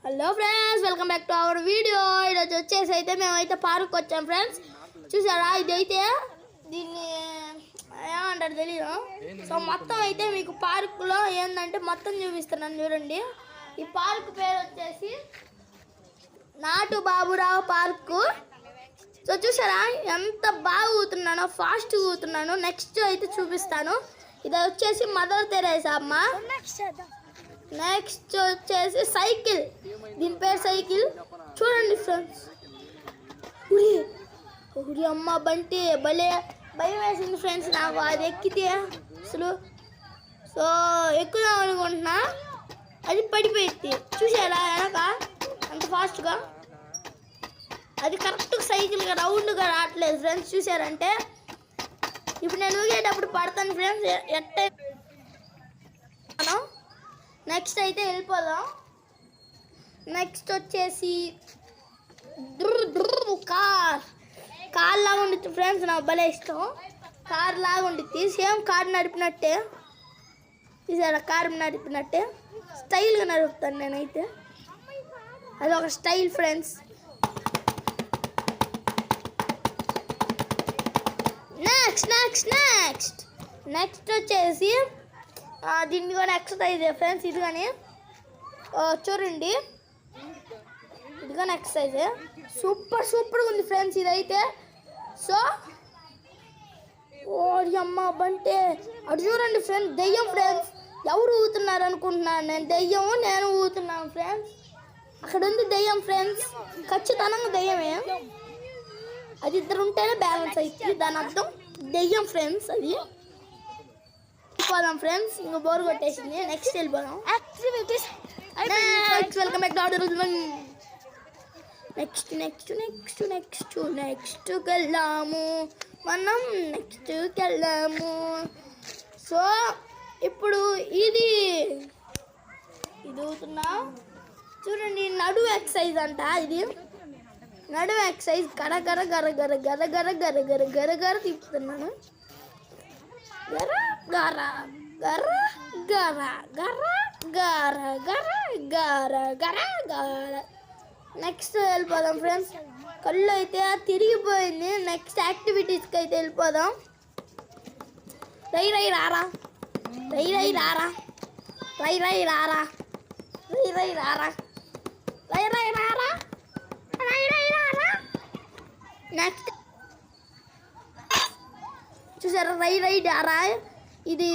Hello friends, welcome back to our video. ఈరోజు వచ్చేసి అయితే మేమైతే పార్క్ వచ్చాం ఫ్రెండ్స్. చూసారా, ఇదైతే దీన్ని ఏమంటారు తెలియదు. సో మొత్తం అయితే మీకు పార్కులో ఏంటంటే మొత్తం చూపిస్తున్నాను చూడండి. ఈ పార్క్ పేరు వచ్చేసి నాటు బాబురావు పార్కు. సో చూసారా ఎంత బాగా ఊతున్నానో, ఫాస్ట్గా ఊతున్నాను. నెక్స్ట్ అయితే చూపిస్తాను. ఇది వచ్చేసి మదర్ తెరేసా అమ్మ. నెక్స్ట్ వచ్చేసి సైకిల్, దీని పేరు సైకిల్. చూడండి ఫ్రెండ్స్, ఉరి అమ్మ బంటి భలే భయం వేసింది ఫ్రెండ్స్ నాకు అది ఎక్కితే అసలు. సో ఎక్కుదాం అనుకుంటున్నా, అది పడిపోయింది. చూసారా వెనక అంత ఫాస్ట్గా, అది కరెక్ట్గా సైకిల్గా రౌండ్గా రావట్లేదు ఫ్రెండ్స్. చూసారంటే ఇప్పుడు నేను ఊగేటప్పుడు పడతాను ఫ్రెండ్స్. ఎట్ట నెక్స్ట్ అయితే వెళ్ళిపోదాం. నెక్స్ట్ వచ్చేసి కార్ లాగా ఉండిద్ది ఫ్రెండ్స్, నాకు భలే ఇష్టం. కార్ లాగా ఉండిద్ది, సేమ్ కార్ నడిపినట్టే. చూసారా కార్ నడిపినట్టే స్టైల్గా నడుపుతాను నేనైతే. అది ఒక స్టైల్ ఫ్రెండ్స్. నెక్స్ట్ వచ్చేసి దీన్ని కానీ ఎక్సర్సైజ్ ఫ్రెండ్స్. ఇది కానీ చూడండి, ఇది కానీ ఎక్సర్సైజ్ సూపర్గా ఉంది ఫ్రెండ్స్ ఇదైతే. సో ఓడి అమ్మ బంటే అటు చూడండి ఫ్రెండ్స్, దెయ్యం ఫ్రెండ్స్. ఎవరు ఊతున్నారు అనుకుంటున్నాను నేను, దెయ్యం నేను ఊతున్నాను ఫ్రెండ్స్. అక్కడ ఉంది దెయ్యం ఫ్రెండ్స్, ఖచ్చితంగా దెయ్యమే. అది ఇద్దరు ఉంటేనే బ్యాలెన్స్ అవుతుంది, దాని అర్థం దెయ్యం ఫ్రెండ్స్. అది వెళ్ళిపోదాం ఫ్రెండ్స్, ఇంకా బోర్ కొట్టేసింది. నెక్స్ట్ వెళ్ళిపోదాం. వెల్కమ్ బ్యాక్ టు నెక్స్ట్కి వెళ్ళాము మనం, నెక్స్ట్కి వెళ్ళాము. సో ఇప్పుడు ఇది అవుతున్నా చూడండి, నడువు ఎక్సర్సైజ్ అంట. ఇది నడువు ఎక్సర్సైజ్. గర గర గర గర గర గర గర గర గర గర తిప్పుతున్నాను. గర గర గర గర గర గర గర గర గర గర. నెక్స్ట్ వెళ్ళిపోదాం ఫ్రెండ్స్. కళ్ళు అయితే తిరిగిపోయింది. నెక్స్ట్ యాక్టివిటీస్కి అయితే వెళ్ళిపోదాం. రై రై రారా, రై రై రారా, రై రై రారా, రై రై రారా, రై రై రారా, రై రై రారా. నెక్స్ట్ చూసారా రై రై రారా, ఇది